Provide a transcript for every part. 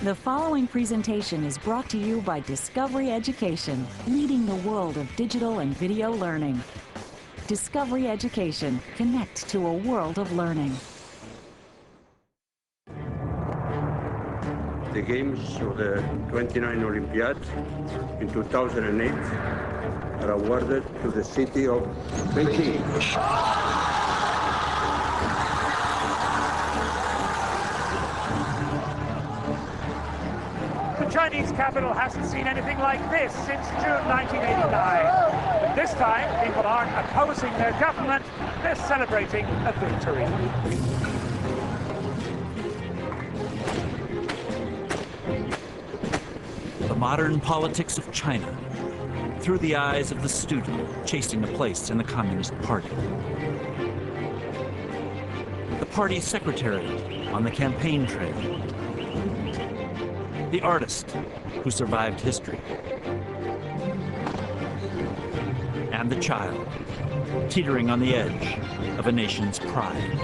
The following presentation is brought to you by Discovery Education, leading the world of digital and video learning. Discovery Education, connect to a world of learning. The games of the 29 Olympiad in 2008 are awarded to the city of Beijing. The Chinese capital hasn't seen anything like this since June 1989. But this time, people aren't opposing their government, they're celebrating a victory. The modern politics of China, through the eyes of the student chasing a place in the Communist Party. The party secretary on the campaign trail. The artist who survived history. And the child, teetering on the edge of a nation's pride.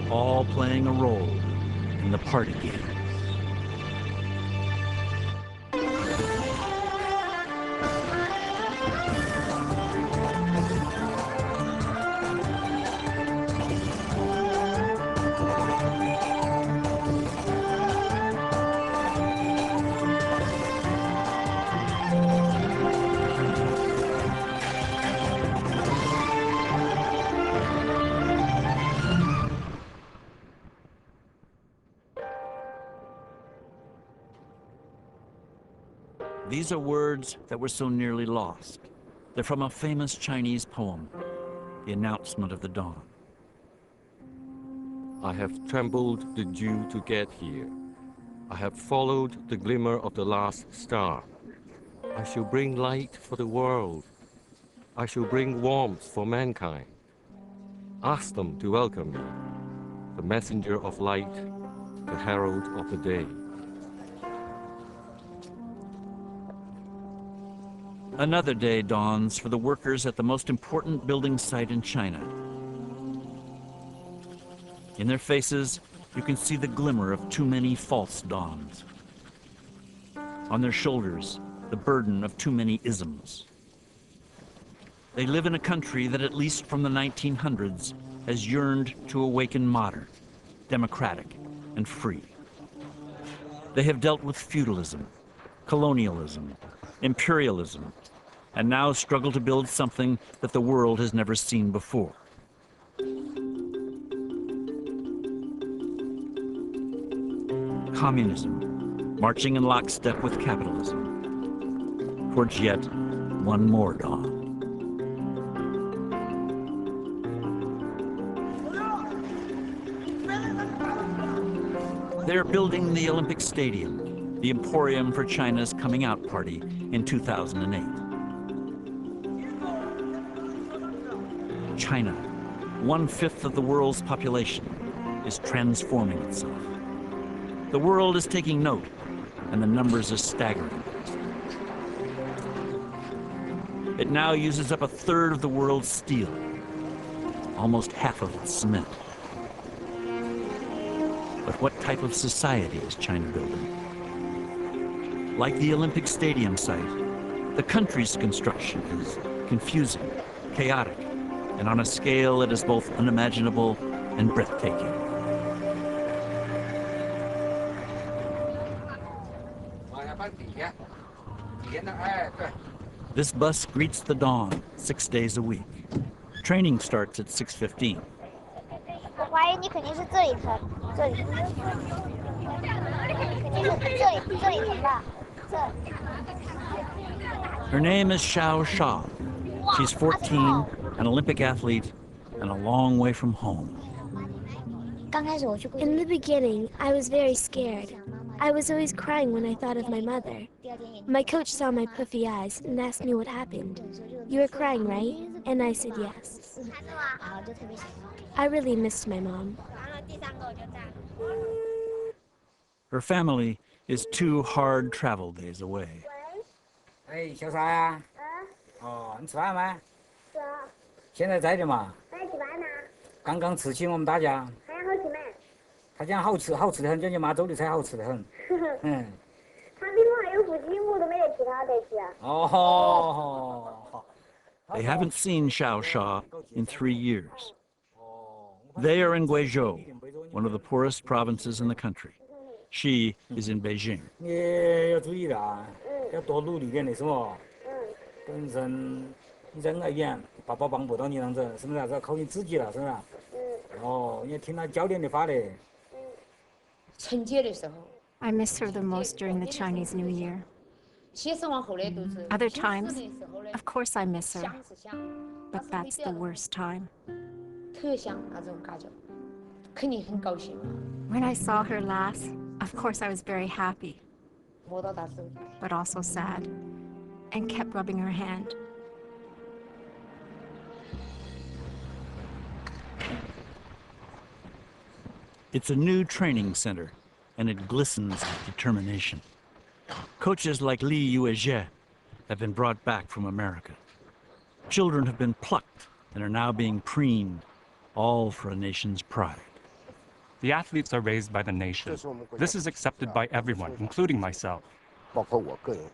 All playing a role in the party game. These are words that were so nearly lost. They're from a famous Chinese poem, The Announcement of the Dawn. I have trembled the dew to get here. I have followed the glimmer of the last star. I shall bring light for the world. I shall bring warmth for mankind. Ask them to welcome me, the messenger of light, the herald of the day. Another day dawns for the workers at the most important building site in China. In their faces, you can see the glimmer of too many false dawns. On their shoulders, the burden of too many isms. They live in a country that, at least from the 1900s, has yearned to awaken modern, democratic, and free. They have dealt with feudalism, colonialism, imperialism, and now struggle to build something that the world has never seen before. Communism, marching in lockstep with capitalism, towards yet one more dawn. They're building the Olympic Stadium, the emporium for China's coming out party in 2008. China, 1/5 of the world's population, is transforming itself. The world is taking note, and the numbers are staggering. It now uses up 1/3 of the world's steel, almost half of its cement. But what type of society is China building? Like the Olympic Stadium site, the country's construction is confusing, chaotic, and on a scale that is both unimaginable and breathtaking. This bus greets the dawn 6 days a week. Training starts at 6:15. Her name is Xiao Sha. She's 14, an Olympic athlete, and a long way from home. In the beginning, I was very scared. I was always crying when I thought of my mother. My coach saw my puffy eyes and asked me what happened. You were crying, right? And I said yes. I really missed my mom. Her family is 2 hard travel days away. 哎，小啥呀？哦，你吃饭没？吃。现在在的嘛？在吃饭呢。刚刚吃起我们大家。还有好吃没？他讲好吃，好吃的很，讲你妈做的菜好吃的很。嗯。他那边还有附近，我都没得其他得吃啊。哦，好。 They haven't seen Xiao Sha in 3 years. They are in Guizhou, one of the poorest provinces in the country. She is in Beijing. 你要注意了，要多努力点的是不？跟人而言，爸爸帮不到你样子，是不是？要靠你自己了，是不是？哦，你要听他教练的话的。春节的时候。 I miss her the most during the Chinese New Year. Other times, of course I miss her, but that's the worst time. When I saw her last, of course I was very happy, but also sad, and kept rubbing her hand. It's a new training center, and it glistens with determination. Coaches like Li Yuezhe have been brought back from America. Children have been plucked and are now being preened, all for a nation's pride. The athletes are raised by the nation. This is accepted by everyone, including myself.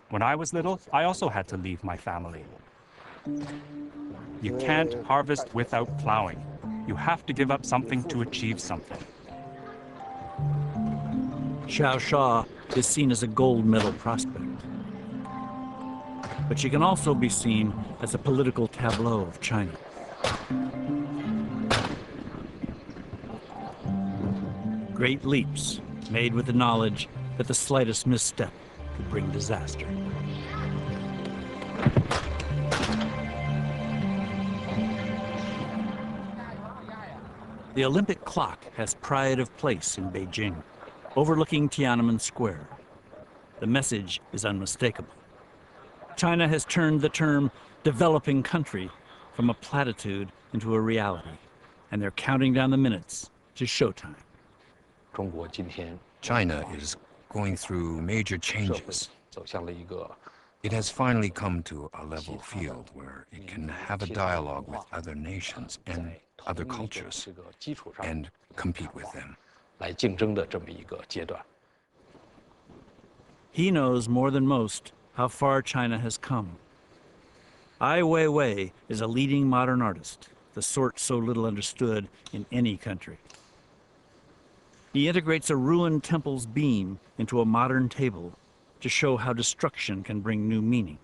When I was little, I also had to leave my family. You can't harvest without plowing. You have to give up something to achieve something. Xiao Sha is seen as a gold medal prospect. But she can also be seen as a political tableau of China. Great leaps made with the knowledge that the slightest misstep could bring disaster. The Olympic clock has pride of place in Beijing, overlooking Tiananmen Square. The message is unmistakable. China has turned the term developing country from a platitude into a reality, and they're counting down the minutes to showtime. China is going through major changes. It has finally come to a level field where it can have a dialogue with other nations and other cultures and compete with them. He knows more than most how far China has come. Ai Weiwei is a leading modern artist, the sort so little understood in any country. He integrates a ruined temple's beam into a modern table to show how destruction can bring new meaning.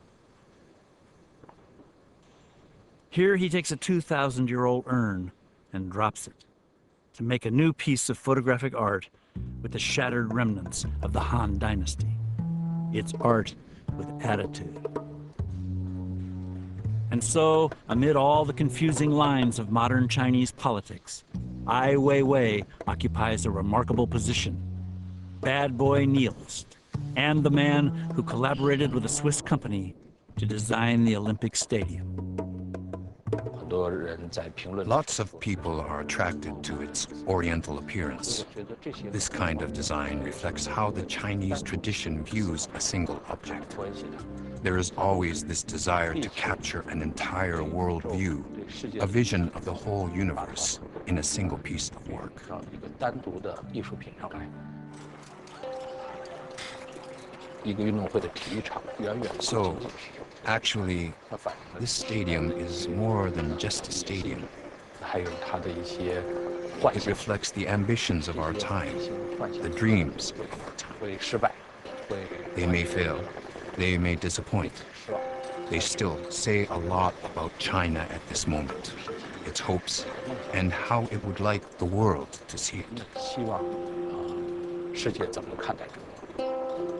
Here he takes a 2,000-year-old urn and drops it to make a new piece of photographic art with the shattered remnants of the Han Dynasty. It's art with attitude. And so, amid all the confusing lines of modern Chinese politics, Ai Weiwei occupies a remarkable position. Bad boy nihilist, and the man who collaborated with a Swiss company to design the Olympic Stadium. Lots of people are attracted to its oriental appearance. This kind of design reflects how the Chinese tradition views a single object. There is always this desire to capture an entire world view, a vision of the whole universe in a single piece of work. So, actually, this stadium is more than just a stadium. It reflects the ambitions of our time, the dreams of our time. They may fail, they may disappoint. They still say a lot about China at this moment, its hopes, and how it would like the world to see it.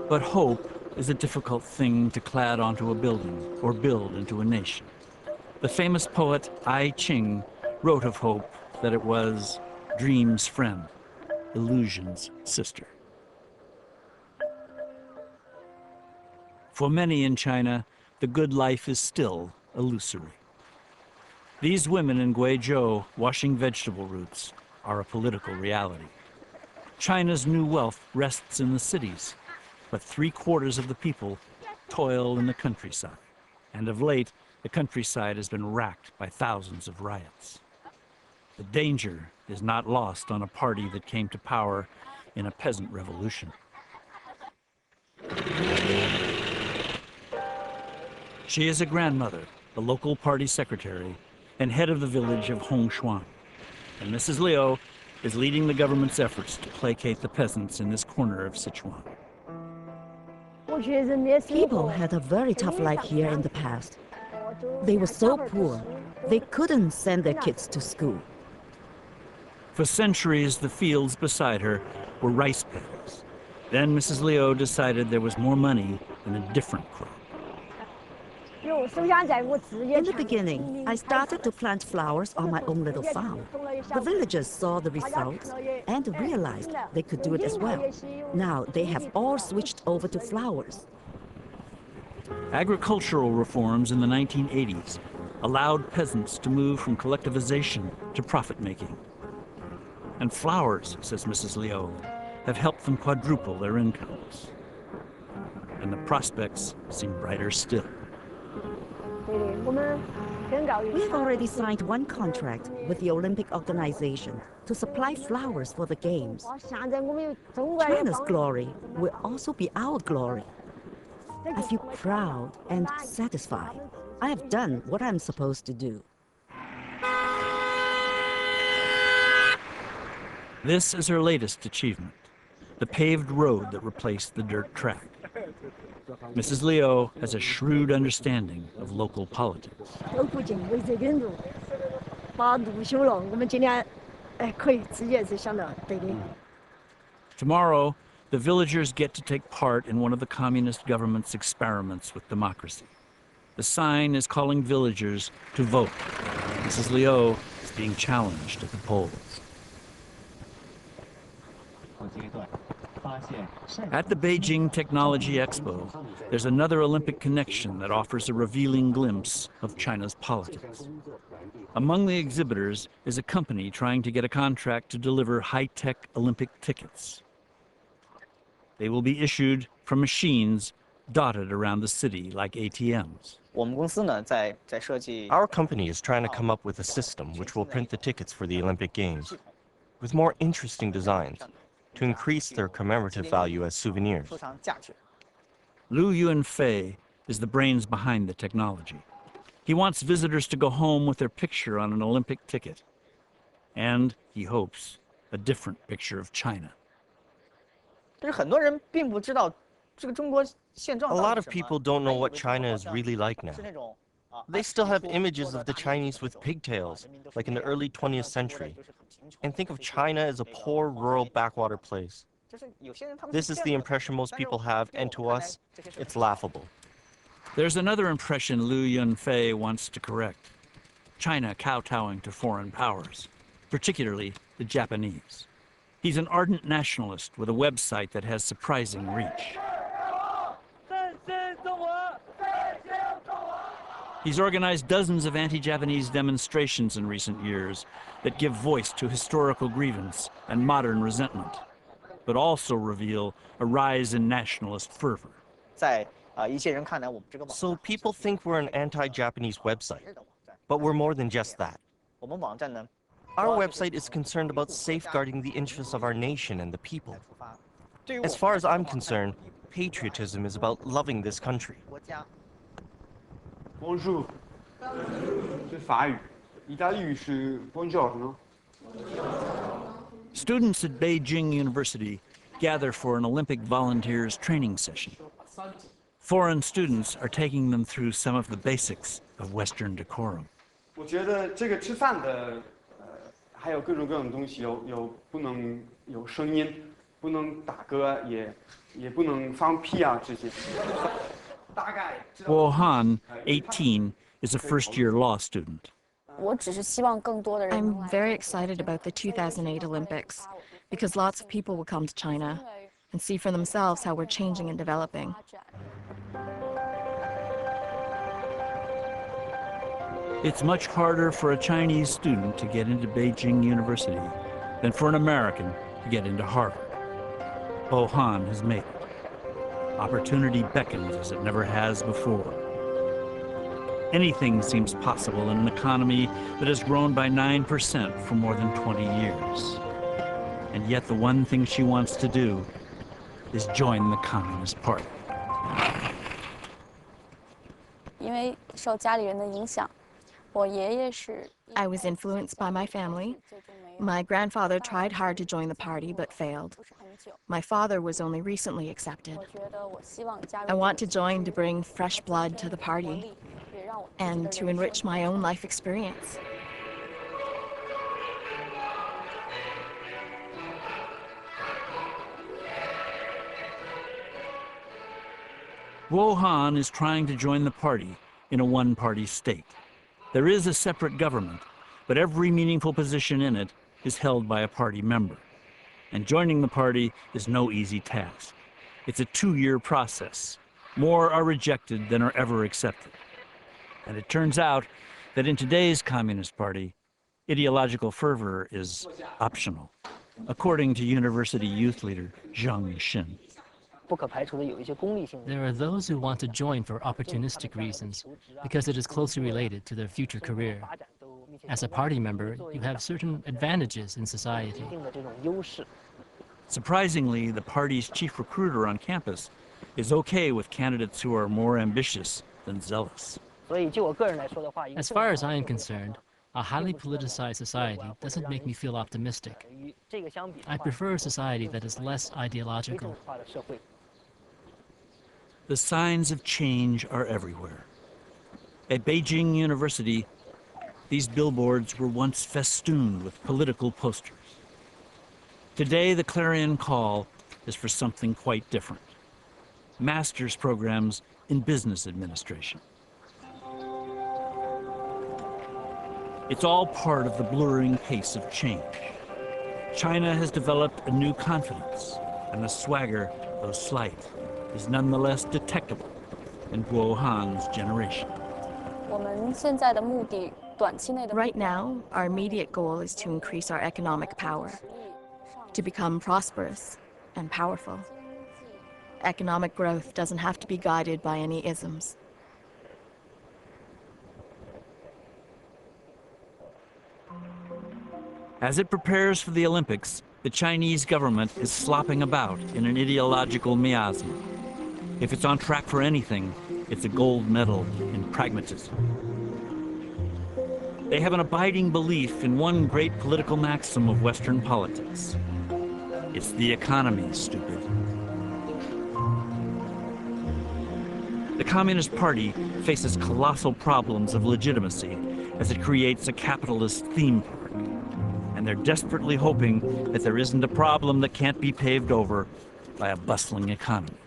But hope is a difficult thing to clad onto a building or build into a nation. The famous poet I Ching wrote of hope that it was dream's friend, illusion's sister. For many in China, the good life is still illusory. These women in Guizhou washing vegetable roots are a political reality. China's new wealth rests in the cities, but 3/4 of the people toil in the countryside. And of late, the countryside has been racked by thousands of riots. The danger is not lost on a party that came to power in a peasant revolution. She is a grandmother, the local party secretary, and head of the village of Hongshuan. And Mrs. Liu is leading the government's efforts to placate the peasants in this corner of Sichuan. People had a very tough life here in the past. They were so poor, they couldn't send their kids to school. For centuries, the fields beside her were rice paddies. Then Mrs. Liu decided there was more money in a different crop. In the beginning, I started to plant flowers on my own little farm. The villagers saw the results and realized they could do it as well. Now they have all switched over to flowers. Agricultural reforms in the 1980s allowed peasants to move from collectivization to profit-making. And flowers, says Mrs. Liu, have helped them quadruple their incomes. And the prospects seem brighter still. We've already signed one contract with the Olympic organization to supply flowers for the Games. China's glory will also be our glory. I feel proud and satisfied. I have done what I'm supposed to do. This is her latest achievement, the paved road that replaced the dirt track. Mrs. Liu has a shrewd understanding of local politics. Tomorrow, the villagers get to take part in one of the communist government's experiments with democracy. The sign is calling villagers to vote. Mrs. Liu is being challenged at the polls. At the Beijing Technology Expo, there's another Olympic connection that offers a revealing glimpse of China's politics. Among the exhibitors is a company trying to get a contract to deliver high-tech Olympic tickets. They will be issued from machines dotted around the city like ATMs. Our company is trying to come up with a system which will print the tickets for the Olympic Games with more interesting designs to increase their commemorative value as souvenirs. Lu Yunfei is the brains behind the technology. He wants visitors to go home with their picture on an Olympic ticket. And, he hopes, a different picture of China. A lot of people don't know what China is really like now. They still have images of the Chinese with pigtails, like in the early 20th century, and think of China as a poor, rural backwater place. This is the impression most people have, and to us, it's laughable. There's another impression Lu Yunfei wants to correct. China kowtowing to foreign powers, particularly the Japanese. He's an ardent nationalist with a website that has surprising reach. He's organized dozens of anti-Japanese demonstrations in recent years that give voice to historical grievance and modern resentment, but also reveal a rise in nationalist fervor. So people think we're an anti-Japanese website, but we're more than just that. Our website is concerned about safeguarding the interests of our nation and the people. As far as I'm concerned, patriotism is about loving this country. Bonjour. 是法语，意大利语是 buongiorno. Students at Beijing University gather for an Olympic volunteers training session. Foreign students are taking them through some of the basics of Western decorum. 我觉得这个吃饭的，还有各种各样的东西，有不能有声音，不能打嗝，也不能放屁啊这些。 Guo Han, 18, is a first-year law student. I'm very excited about the 2008 Olympics because lots of people will come to China and see for themselves how we're changing and developing. It's much harder for a Chinese student to get into Beijing University than for an American to get into Harvard. Guo Han has made it. Opportunity beckons as it never has before. Anything seems possible in an economy that has grown by 9% for more than 20 years. And yet the one thing she wants to do is join the Communist Party. I was influenced by my family. My grandfather tried hard to join the party but failed. My father was only recently accepted. I want to join to bring fresh blood to the party and to enrich my own life experience. Guo Han is trying to join the party in a one-party state. There is a separate government, but every meaningful position in it is held by a party member. And joining the party is no easy task. It's a 2-year process. More are rejected than are ever accepted. And it turns out that in today's Communist Party, ideological fervor is optional, according to university youth leader Zhang Xin. There are those who want to join for opportunistic reasons because it is closely related to their future career. As a party member, you have certain advantages in society. Surprisingly, the party's chief recruiter on campus is okay with candidates who are more ambitious than zealous. As far as I am concerned, a highly politicized society doesn't make me feel optimistic. I prefer a society that is less ideological. The signs of change are everywhere. At Beijing University, these billboards were once festooned with political posters. Today, the clarion call is for something quite different. Master's programs in business administration. It's all part of the blurring pace of change. China has developed a new confidence, and the swagger, though slight, is nonetheless detectable in Guo Han's generation. Right now, our immediate goal is to increase our economic power, to become prosperous and powerful. Economic growth doesn't have to be guided by any isms. As it prepares for the Olympics, the Chinese government is slopping about in an ideological miasma. If it's on track for anything, it's a gold medal in pragmatism. They have an abiding belief in one great political maxim of Western politics. It's the economy, stupid. The Communist Party faces colossal problems of legitimacy as it creates a capitalist theme park. And they're desperately hoping that there isn't a problem that can't be paved over by a bustling economy.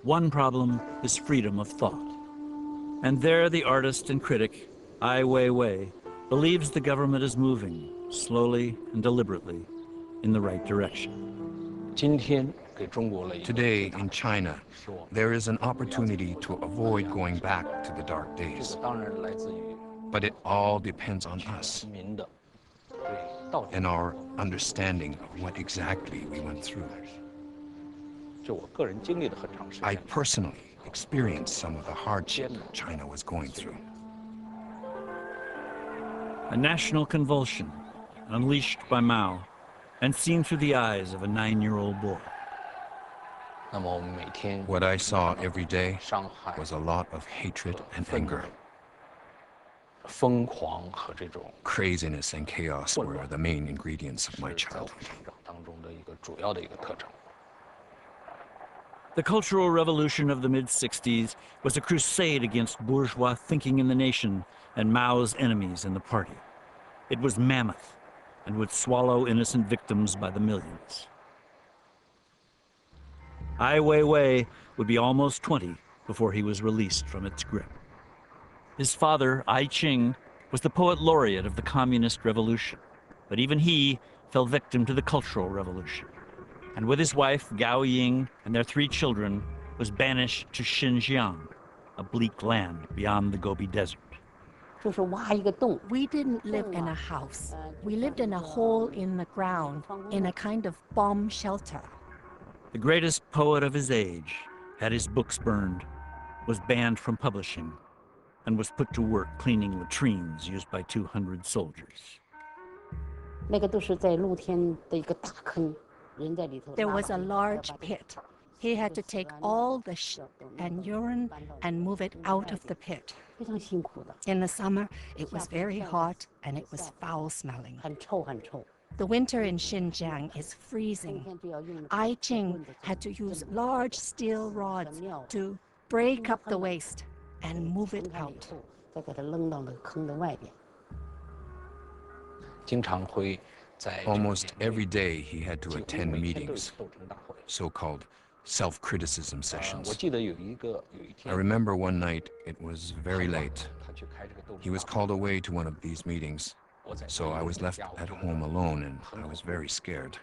One problem is freedom of thought. And there the artist and critic, Ai Weiwei, believes the government is moving, slowly and deliberately, in the right direction. Today in China, there is an opportunity to avoid going back to the dark days. But it all depends on us and our understanding of what exactly we went through. I personally experienced some of the hardship China was going through. A national convulsion unleashed by Mao and seen through the eyes of a 9-year-old boy. What I saw every day was a lot of hatred and anger. Craziness and chaos were the main ingredients of my childhood. The Cultural Revolution of the mid-60s was a crusade against bourgeois thinking in the nation and Mao's enemies in the party. It was mammoth and would swallow innocent victims by the millions. Ai Weiwei would be almost 20 before he was released from its grip. His father, Ai Qing, was the poet laureate of the Communist Revolution, but even he fell victim to the Cultural Revolution, and with his wife, Gao Ying, and their 3 children, was banished to Xinjiang, a bleak land beyond the Gobi Desert. We didn't live in a house. We lived in a hole in the ground, in a kind of bomb shelter. The greatest poet of his age had his books burned, was banned from publishing, and was put to work cleaning latrines used by 200 soldiers. There was a large pit. He had to take all the shit and urine and move it out of the pit. In the summer, it was very hot and it was foul-smelling. The winter in Xinjiang is freezing. Ai Ching had to use large steel rods to break up the waste and move it out. Almost every day he had to attend meetings, so-called self-criticism sessions. I remember one night, it was very late. He was called away to one of these meetings, so I was left at home alone and I was very scared.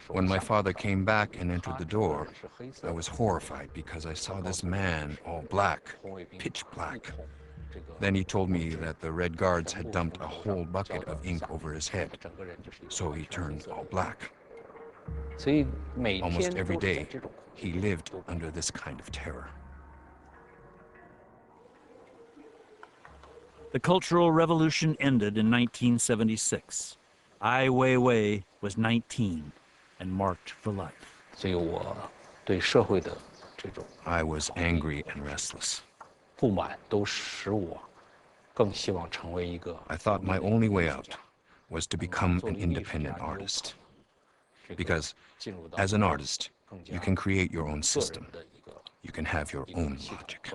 When my father came back and entered the door, I was horrified because I saw this man all black, pitch black. Then he told me that the Red Guards had dumped a whole bucket of ink over his head, so he turned all black. Almost every day, he lived under this kind of terror. The Cultural Revolution ended in 1976. Ai Weiwei was 19 and marked for life. I was angry and restless. I thought my only way out was to become an independent artist. Because as an artist, you can create your own system. You can have your own logic.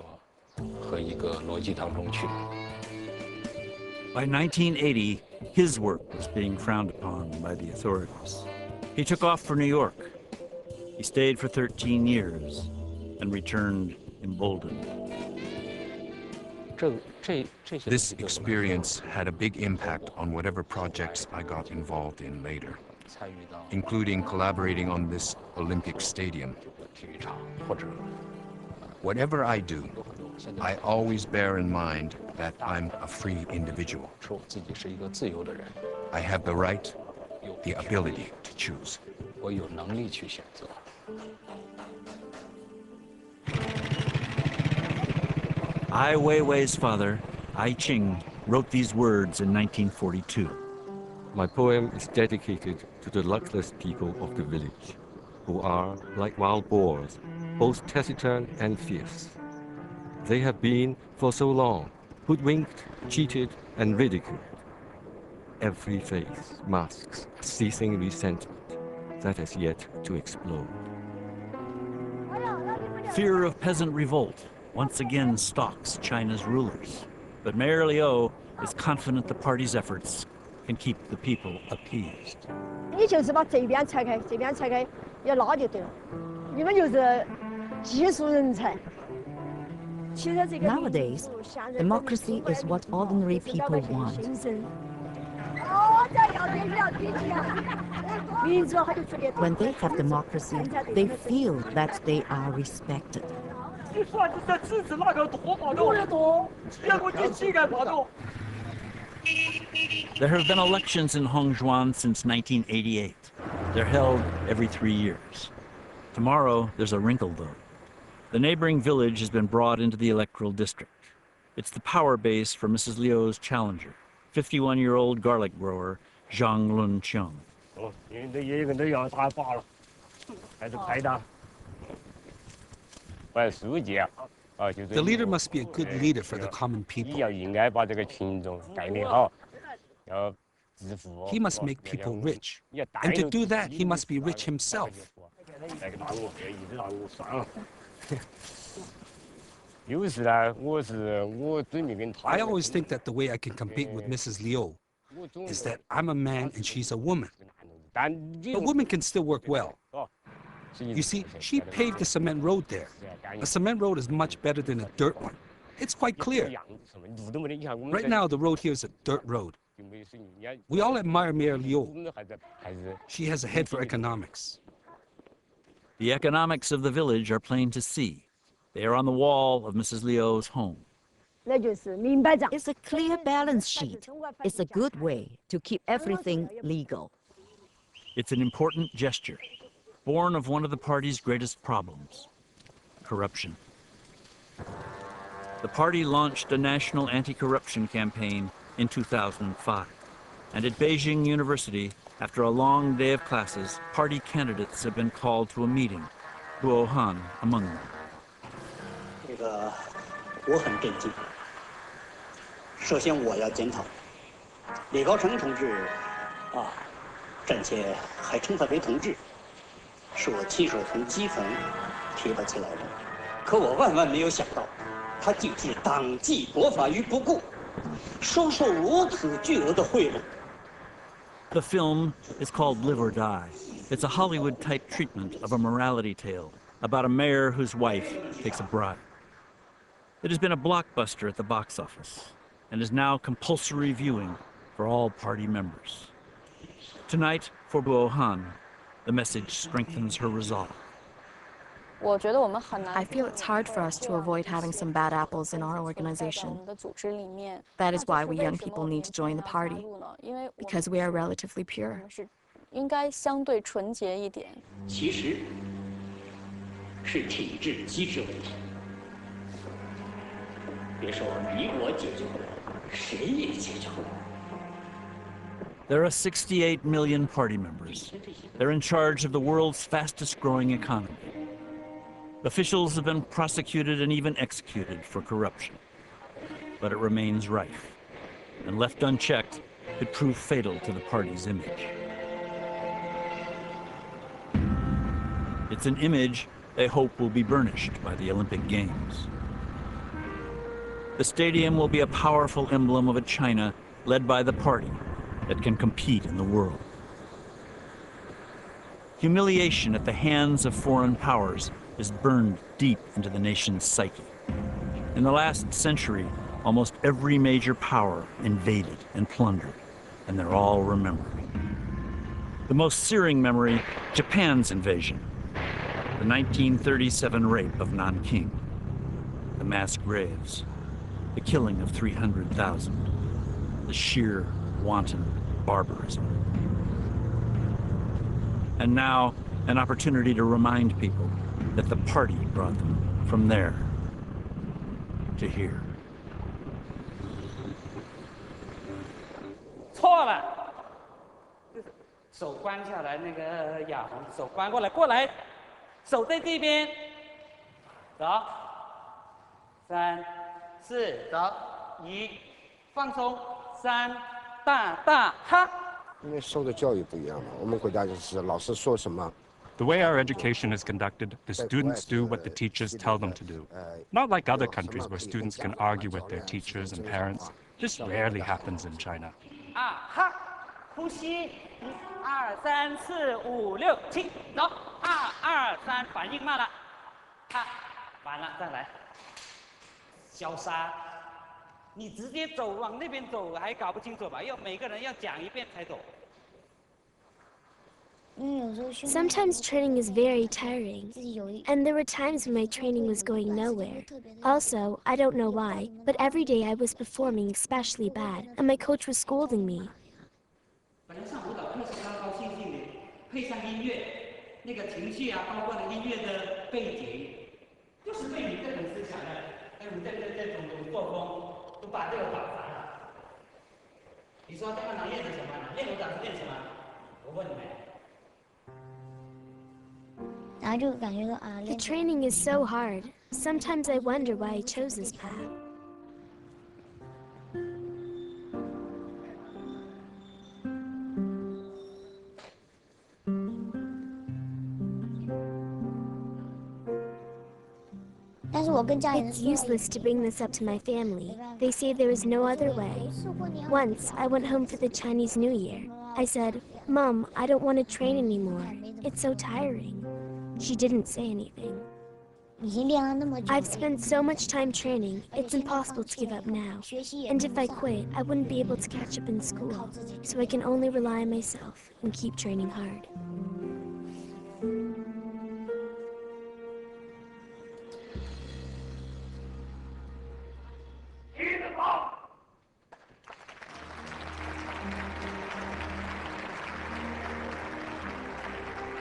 By 1980, his work was being frowned upon by the authorities. He took off for New York. He stayed for 13 years and returned emboldened. This experience had a big impact on whatever projects I got involved in later, including collaborating on this Olympic stadium. Whatever I do, I always bear in mind that I'm a free individual. I have the right, the ability to choose. Ai Weiwei's father, Ai Ching, wrote these words in 1942. My poem is dedicated to the luckless people of the village, who are, like wild boars, both taciturn and fierce. They have been, for so long, hoodwinked, cheated, and ridiculed. Every face masks a seething resentment that has yet to explode. Fear of peasant revolt once again stalks China's rulers. But Mayor Liu is confident the party's efforts can keep the people appeased. Nowadays, democracy is what ordinary people want. When they have democracy, they feel that they are respected. There have been elections in Hongzhuan since 1988. They're held every 3 years. Tomorrow, there's a wrinkle, though. The neighboring village has been brought into the electoral district. It's the power base for Mrs. Liu's challenger, 51-year-old garlic grower Zhang Lunqiang. The leader must be a good leader for the common people. He must make people rich. And to do that, he must be rich himself. I always think that the way I can compete with Mrs. Liu is that I'm a man and she's a woman. But women can still work well. You see, she paved the cement road there. A cement road is much better than a dirt one. It's quite clear. Right now, the road here is a dirt road. We all admire Mayor Liu. She has a head for economics. The economics of the village are plain to see. They are on the wall of Mrs. Liu's home. It's a clear balance sheet. It's a good way to keep everything legal. It's an important gesture, born of one of the party's greatest problems: corruption. The party launched a national anti-corruption campaign in 2005. And at Beijing University, after a long day of classes, party candidates have been called to a meeting, Guo Han among them. 我很震惊。首先，我要检讨李高成同志暂且还称他为同志，是我亲手从基层提拔起来的。可我万万没有想到，他竟置党纪国法于不顾，收受如此巨额的贿赂。 The film is called Live or Die. It's a Hollywood-type treatment of a morality tale about a mayor whose wife takes a bribe. It has been a blockbuster at the box office and is now compulsory viewing for all party members. Tonight, for Guo Han, the message strengthens her resolve. I feel it's hard for us to avoid having some bad apples in our organization. That is why we young people need to join the party, because we are relatively pure. 其实是体制机制问题。别说你我解决不了，谁也解决不了。 There are 68 million party members. They're in charge of the world's fastest-growing economy. Officials have been prosecuted and even executed for corruption. But it remains rife, and left unchecked, could prove fatal to the party's image. It's an image they hope will be burnished by the Olympic Games. The stadium will be a powerful emblem of a China led by the party that can compete in the world. Humiliation at the hands of foreign powers is burned deep into the nation's psyche. In the last century, almost every major power invaded and plundered, and they're all remembered. The most searing memory, Japan's invasion, the 1937 rape of Nanking, the mass graves, the killing of 300,000, the sheer, wanton barbarism. And now, an opportunity to remind people that the party brought them from there to here. 错了，手关下来，那个亚红，手关过来，过来，手在这边，走，3、4，走，1，放松，3，大大哈。因为受的教育不一样嘛，我们国家就是老师说什么。 The way our education is conducted, the students do what the teachers tell them to do. Not like other countries where students can argue with their teachers and parents. This rarely happens in China. 哈，呼吸，1、2、3、4、5、6、7，走，2、2、3，反应慢了，哈，完了，再来，消杀，你直接走往那边走还搞不清楚吧？要每个人要讲一遍才走。 Sometimes training is very tiring, and there were times when my training was going nowhere. Also, I don't know why, but every day I was performing especially bad, and my coach was scolding me. 本来上舞蹈课是高高兴兴的，配上音乐，那个情绪啊，包括了音乐的背景，就是被你这种思想的，还有你这种作风，都把这个搞砸了。你说这个能练成什么呢？练舞蹈是练什么？我问你们。 The training is so hard. Sometimes I wonder why I chose this path. It's useless to bring this up to my family. They say there is no other way. Once, I went home for the Chinese New Year. I said, "Mom, I don't want to train anymore. It's so tiring." She didn't say anything. I've spent so much time training, it's impossible to give up now. And if I quit, I wouldn't be able to catch up in school. So I can only rely on myself and keep training hard.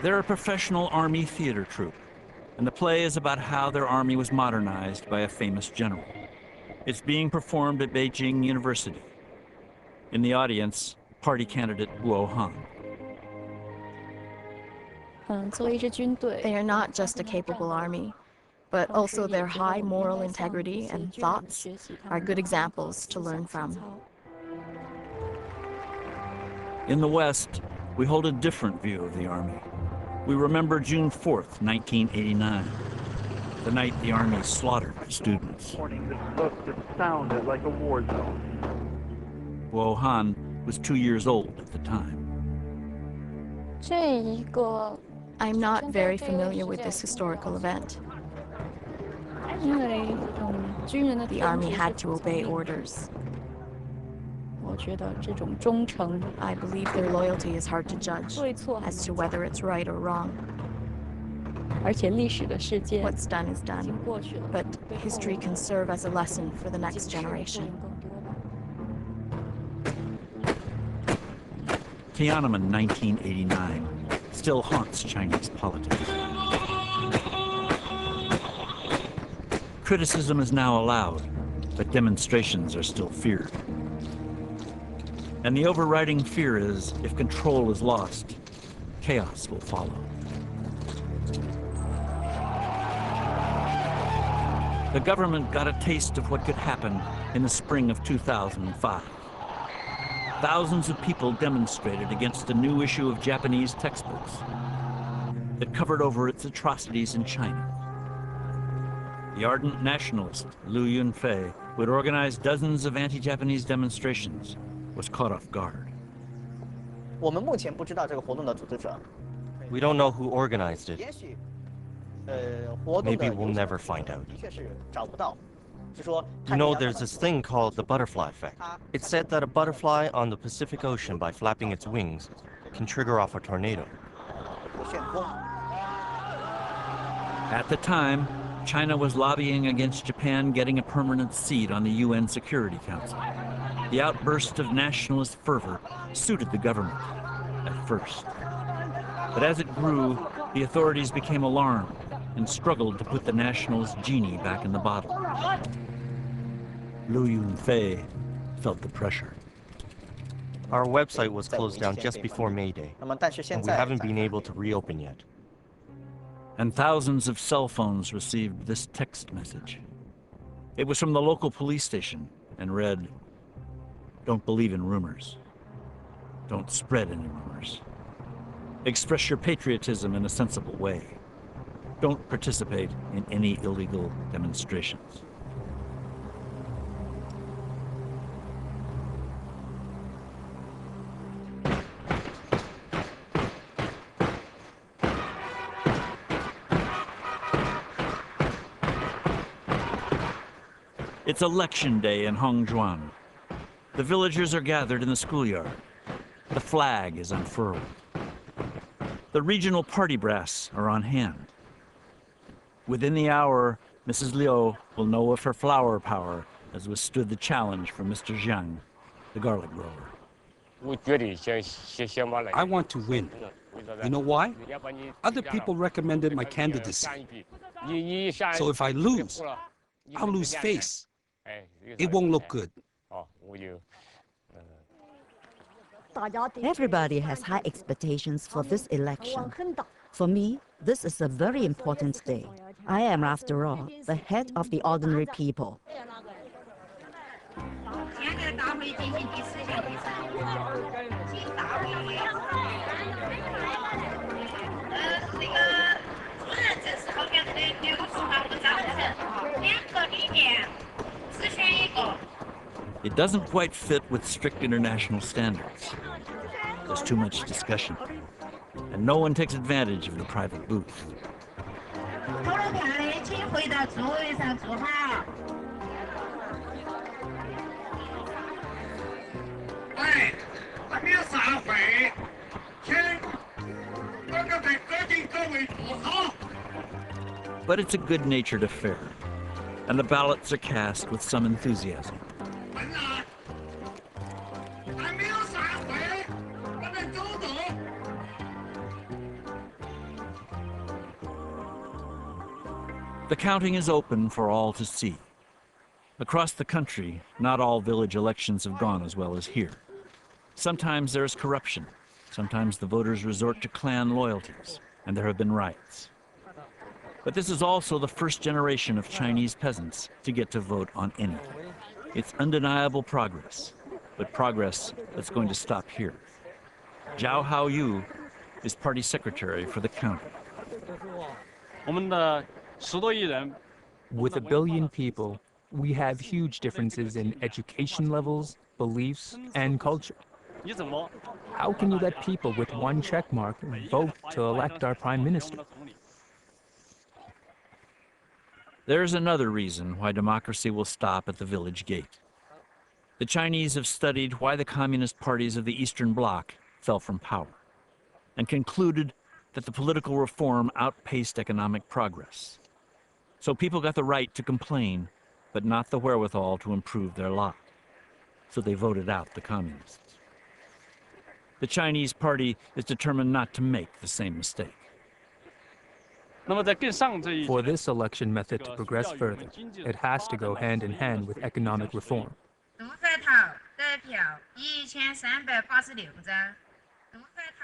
They're a professional army theater troupe, and the play is about how their army was modernized by a famous general. It's being performed at Beijing University. In the audience, party candidate Guo Han. They are not just a capable army, but also their high moral integrity and thoughts are good examples to learn from. In the West, we hold a different view of the Army. We remember June 4th, 1989, the night the Army slaughtered students. That looked and sounded like a war zone. Guo Han was 2 years old at the time. I'm not very familiar with this historical event. The army had to obey orders. I believe their loyalty is hard to judge as to whether it's right or wrong. What's done is done, but history can serve as a lesson for the next generation. Tiananmen 1989 still haunts Chinese politics. Criticism is now allowed, but demonstrations are still feared. And the overriding fear is, if control is lost, chaos will follow. The government got a taste of what could happen in the spring of 2005. Thousands of people demonstrated against a new issue of Japanese textbooks that covered over its atrocities in China. The ardent nationalist Liu Yunfei, who had organized dozens of anti-Japanese demonstrations, was caught off guard. We don't know who organized it. Maybe we'll never find out. You know, there's this thing called the butterfly effect. It's said that a butterfly on the Pacific Ocean, by flapping its wings, can trigger off a tornado. At the time, China was lobbying against Japan getting a permanent seat on the UN Security Council. The outburst of nationalist fervor suited the government at first. But as it grew, the authorities became alarmed and struggled to put the nationalist genie back in the bottle. Liu Yunfei felt the pressure. Our website was closed down just before May Day, and we haven't been able to reopen yet. And thousands of cell phones received this text message. It was from the local police station and read, "Don't believe in rumors. Don't spread any rumors. Express your patriotism in a sensible way. Don't participate in any illegal demonstrations." It's election day in Hongzhuan. The villagers are gathered in the schoolyard. The flag is unfurled. The regional party brass are on hand. Within the hour, Mrs. Liu will know if her flower power has withstood the challenge from Mr. Zhang, the garlic grower. I want to win. You know why? Other people recommended my candidacy. So if I lose, I'll lose face. It won't look good. Everybody has high expectations for this election. For me, this is a very important day. I am, after all, the head of the ordinary people. It doesn't quite fit with strict international standards. There's too much discussion, and no one takes advantage of the private booth. But it's a good-natured affair, and the ballots are cast with some enthusiasm. The counting is open for all to see. Across the country, not all village elections have gone as well as here. Sometimes there is corruption. Sometimes the voters resort to clan loyalties, and there have been riots. But this is also the first generation of Chinese peasants to get to vote on anything. It's undeniable progress, but progress that's going to stop here. Zhao Haoyu is party secretary for the county. With 1 billion people, we have huge differences in education levels, beliefs, and culture. How can you let people with one check mark vote to elect our prime minister? There's another reason why democracy will stop at the village gate. The Chinese have studied why the communist parties of the Eastern Bloc fell from power and concluded that the political reform outpaced economic progress. So people got the right to complain, but not the wherewithal to improve their lot. So they voted out the communists. The Chinese party is determined not to make the same mistake. For this election method to progress further, it has to go hand in hand with economic reform.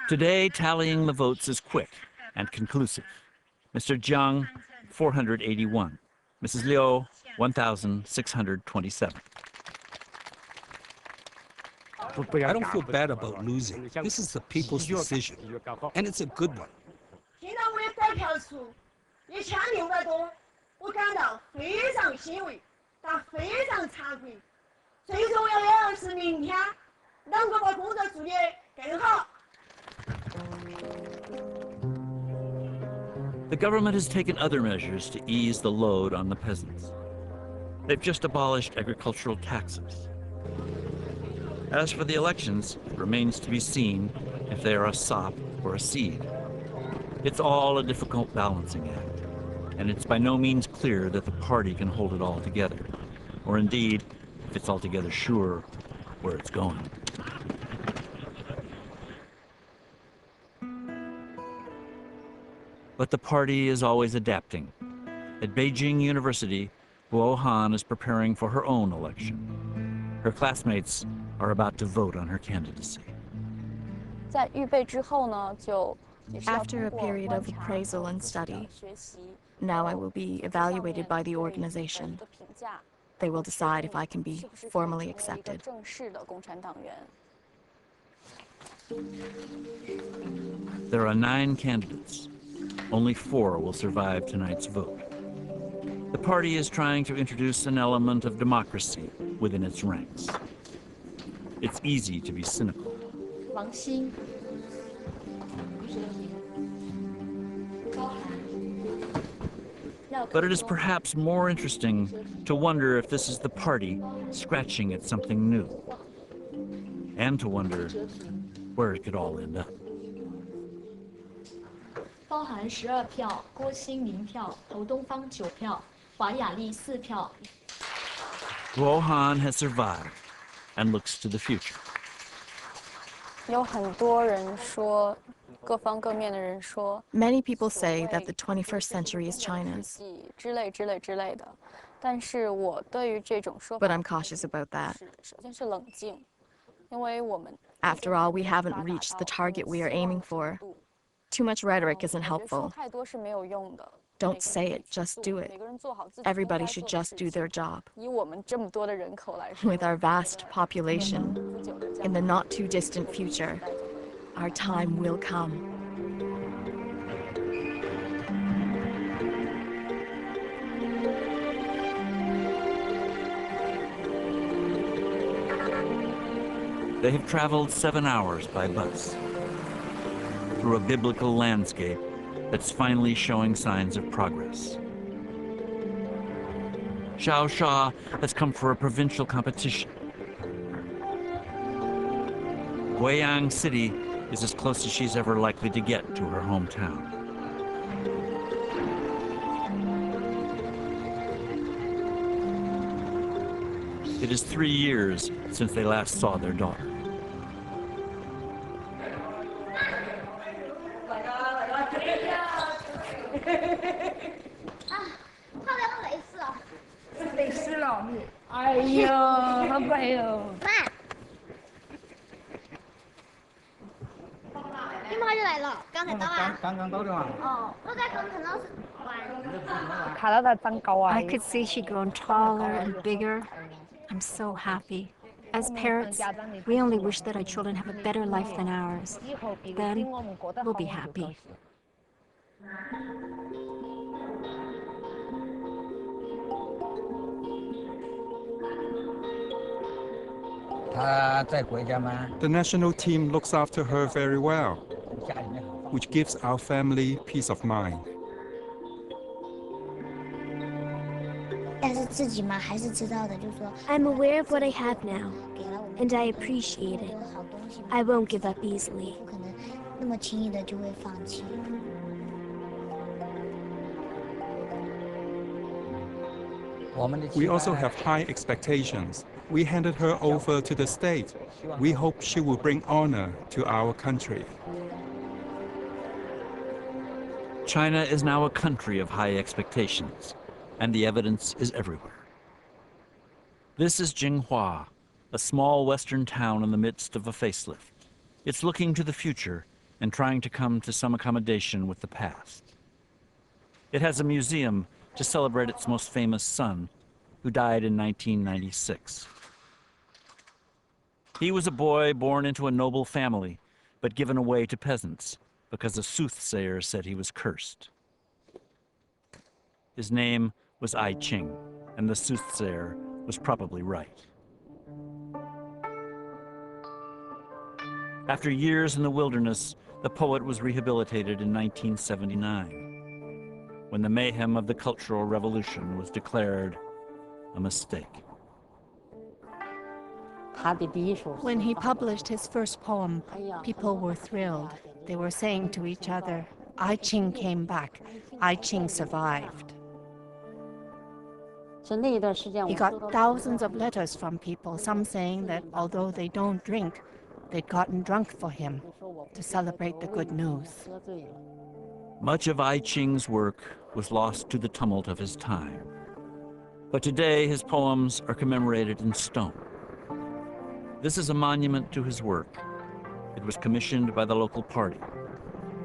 Today, tallying the votes is quick and conclusive. Mr. Jiang, 481. Mrs. Liu, 1,627. I don't feel bad about losing. This is the people's decision, and it's a good one. The government has taken other measures to ease the load on the peasants. They've just abolished agricultural taxes. As for the elections, it remains to be seen if they are a sop or a seed. It's all a difficult balancing act, and it's by no means clear that the party can hold it all together, or indeed, if it's altogether sure where it's going. But the party is always adapting. At Beijing University, Guo Han is preparing for her own election. Her classmates are about to vote on her candidacy. After a period of appraisal and study, now I will be evaluated by the organization. They will decide if I can be formally accepted. There are 9 candidates. Only 4 will survive tonight's vote. The party is trying to introduce an element of democracy within its ranks. It's easy to be cynical. But it is perhaps more interesting to wonder if this is the party scratching at something new, and to wonder where it could all end up. 包含12票，郭新0票，侯东方9票，华雅丽4票。Guo Han has survived and looks to the future. 有很多人说，各方各面的人说 Many people say that the 21st century is China's. 之类的，但是我对于这种说法 But I'm cautious about that. 首先是冷静，因为我们 After all, we haven't reached the target we are aiming for. Too much rhetoric isn't helpful. 太多是没有用的。 Don't say it, just do it. Everybody should just do their job. 以我们这么多的人口来说 With our vast population, in the not too distant future, our time will come. They have traveled 7 hours by bus through a biblical landscape that's finally showing signs of progress. Xiao Sha has come for a provincial competition. Guiyang City is as close as she's ever likely to get to her hometown. It is 3 years since they last saw their daughter. 背湿了。哎呦，好乖哟。一毛就来了，刚才到啊。刚到的嘛。哦，我在跟陈老师玩。看到她长高啊。I could see she grown taller and bigger. I'm so happy. As parents, we only wish that our children have a better life than ours. Then we'll be happy. 他在国家吗？ The national team looks after her very well, 家里面好。 which gives our family peace of mind. 但是自己嘛还是知道的，就是说 I'm aware of what I have now, and I appreciate it. I won't give up easily. 不可能那么轻易的就会放弃。 We also have high expectations. We handed her over to the state. We hope she will bring honor to our country. China is now a country of high expectations, and the evidence is everywhere. This is Jinghua, a small western town in the midst of a facelift. It's looking to the future and trying to come to some accommodation with the past. It has a museum to celebrate its most famous son, who died in 1996. He was a boy born into a noble family, but given away to peasants because a soothsayer said he was cursed. His name was I Ching, and the soothsayer was probably right. After years in the wilderness, the poet was rehabilitated in 1979, when the mayhem of the Cultural Revolution was declared a mistake. When he published his first poem, people were thrilled. They were saying to each other, I Ching came back. I Ching survived. He got thousands of letters from people, some saying that although they don't drink, they'd gotten drunk for him to celebrate the good news. Much of I Ching's work was lost to the tumult of his time. But today his poems are commemorated in stone. This is a monument to his work. It was commissioned by the local party.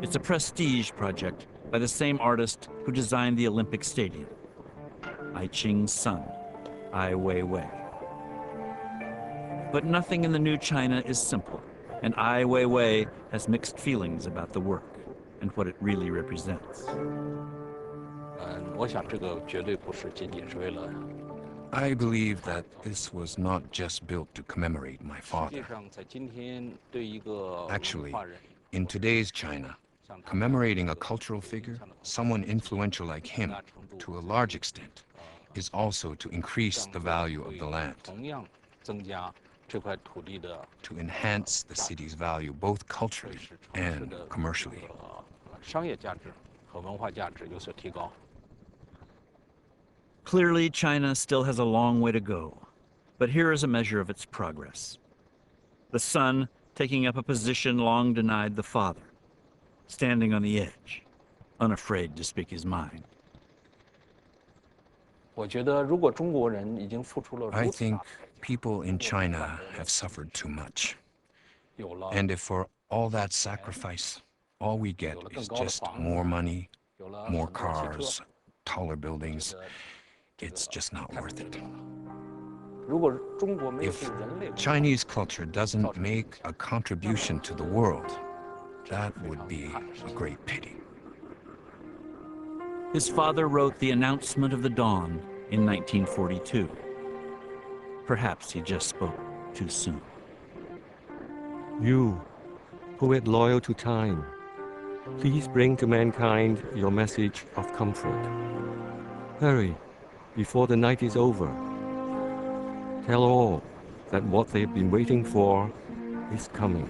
It's a prestige project by the same artist who designed the Olympic Stadium. I Ching's son, Ai Weiwei. But nothing in the new China is simple, and Ai Weiwei has mixed feelings about the work and what it really represents. I believe that this was not just built to commemorate my father. Actually, in today's China, commemorating a cultural figure, someone influential like him, to a large extent, is also to increase the value of the land, to enhance the city's value both culturally and commercially. Clearly, China still has a long way to go, but here is a measure of its progress. The son taking up a position long denied the father, standing on the edge, unafraid to speak his mind. I think people in China have suffered too much. And if for all that sacrifice, all we get is just more money, more cars, taller buildings, it's just not worth it. If Chinese culture doesn't make a contribution to the world, that would be a great pity. His father wrote The Announcement of the Dawn in 1942. Perhaps he just spoke too soon. You, poet loyal to time, please bring to mankind your message of comfort. Hurry, before the night is over. Tell all that what they've been waiting for is coming.